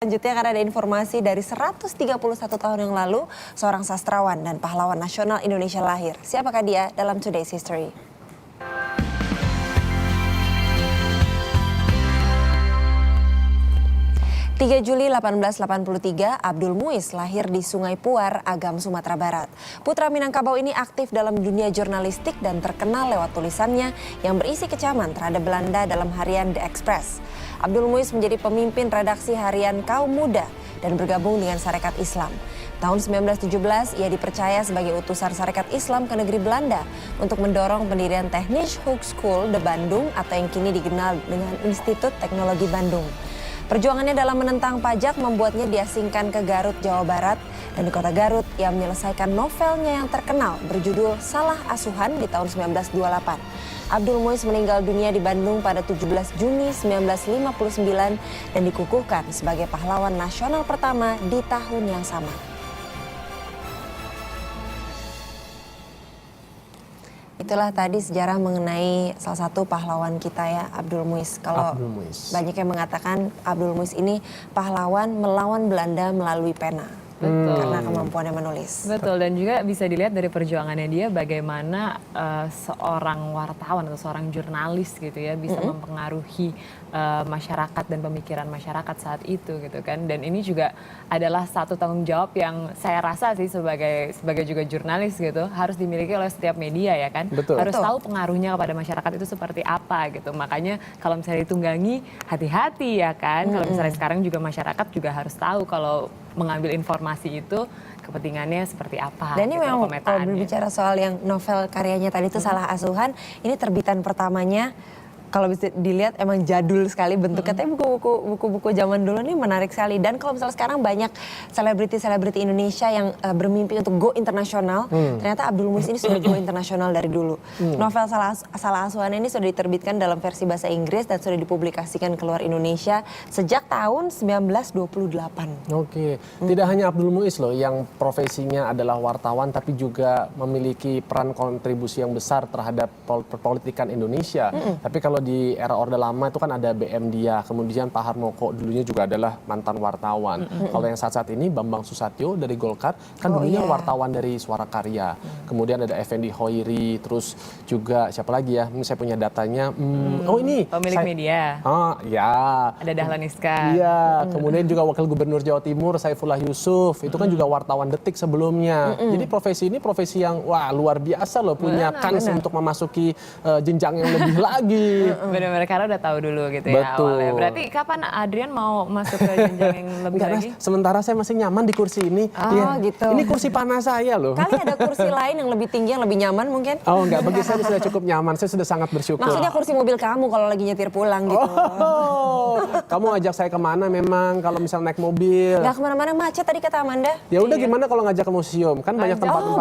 Selanjutnya akan ada informasi dari 131 tahun yang lalu, seorang sastrawan dan pahlawan nasional Indonesia lahir. Siapakah dia dalam Today's History? Juli 1883, Abdul Muiz lahir di Sungai Puar, Agam, Sumatera Barat. Putra Minangkabau ini aktif dalam dunia jurnalistik dan terkenal lewat tulisannya yang berisi kecaman terhadap Belanda dalam harian The Express. Abdul Muiz menjadi pemimpin redaksi harian Kaum Muda dan bergabung dengan Sarekat Islam. Tahun 1917, ia dipercaya sebagai utusan Sarekat Islam ke negeri Belanda untuk mendorong pendirian Technische Hogeschool de Bandung atau yang kini dikenal dengan Institut Teknologi Bandung. Perjuangannya dalam menentang pajak membuatnya diasingkan ke Garut, Jawa Barat. Dan di kota Garut, ia menyelesaikan novelnya yang terkenal berjudul Salah Asuhan di tahun 1928. Abdul Muiz meninggal dunia di Bandung pada 17 Juni 1959 dan dikukuhkan sebagai pahlawan nasional pertama di tahun yang sama. Itulah tadi sejarah mengenai salah satu pahlawan kita ya, Abdul Muiz. Kalau banyak yang mengatakan Abdul Muiz ini pahlawan melawan Belanda melalui pena. Betul. Karena kemampuannya menulis. Betul, dan juga bisa dilihat dari perjuangannya dia bagaimana seorang wartawan atau seorang jurnalis gitu ya bisa mempengaruhi masyarakat dan pemikiran masyarakat saat itu gitu kan. Dan ini juga adalah satu tanggung jawab yang saya rasa sih sebagai juga jurnalis gitu harus dimiliki oleh setiap media ya kan. Betul. Harus tahu pengaruhnya kepada masyarakat itu seperti apa gitu. Makanya kalau misalnya ditunggangi hati-hati ya kan. Kalau misalnya sekarang juga masyarakat juga harus tahu kalau mengambil informasi itu kepentingannya seperti apa. Dan ini gitu, memang kalau berbicara soal yang novel karyanya tadi itu Salah Asuhan, ini terbitan pertamanya. Kalau bisa dilihat emang jadul sekali bentuknya, tapi buku-buku zaman dulu ini menarik sekali. Dan kalau misalnya sekarang banyak selebriti Indonesia yang bermimpi untuk go internasional, ternyata Abdul Muiz ini sudah go internasional dari dulu. Novel Salah Asuhan ini sudah diterbitkan dalam versi bahasa Inggris dan sudah dipublikasikan keluar Indonesia sejak tahun 1928. Oke, tidak hanya Abdul Muiz loh yang profesinya adalah wartawan, tapi juga memiliki peran kontribusi yang besar terhadap perpolitikan Indonesia. Tapi kalau di era Orde Lama itu kan ada BM Dia, kemudian Pak Harmoko dulunya juga adalah mantan wartawan. Kalau yang saat ini Bambang Susatyo dari Golkar kan dulunya wartawan dari Suara Karya. Kemudian ada Effendi Hoiri, terus juga siapa lagi ya? Saya punya datanya. Oh ini pemilik media. Oh ya. Ada Dahlan Iskan. Iya. Kemudian juga Wakil Gubernur Jawa Timur Saifullah Yusuf. Itu kan juga wartawan Detik sebelumnya. Jadi profesi ini profesi yang wah luar biasa loh, punya kans untuk memasuki jenjang yang lebih lagi. Benar-benar karena udah tahu dulu gitu ya awalnya. Berarti kapan Adrian mau masuk ke jenjang yang lebih lagi? Sementara saya masih nyaman di kursi ini. Oh gitu. Ini kursi panas saya loh. Kali ada kursi lain yang lebih tinggi, yang lebih nyaman mungkin? Oh enggak, bagi saya sudah cukup nyaman. Saya sudah sangat bersyukur. Maksudnya kursi mobil kamu kalau lagi nyetir pulang gitu. Kamu ajak saya kemana memang kalau misalnya naik mobil? Nggak kemana-mana, macet tadi kata Amanda. Ya udah gimana kalau ngajak ke museum? Kan banyak tempat-tempat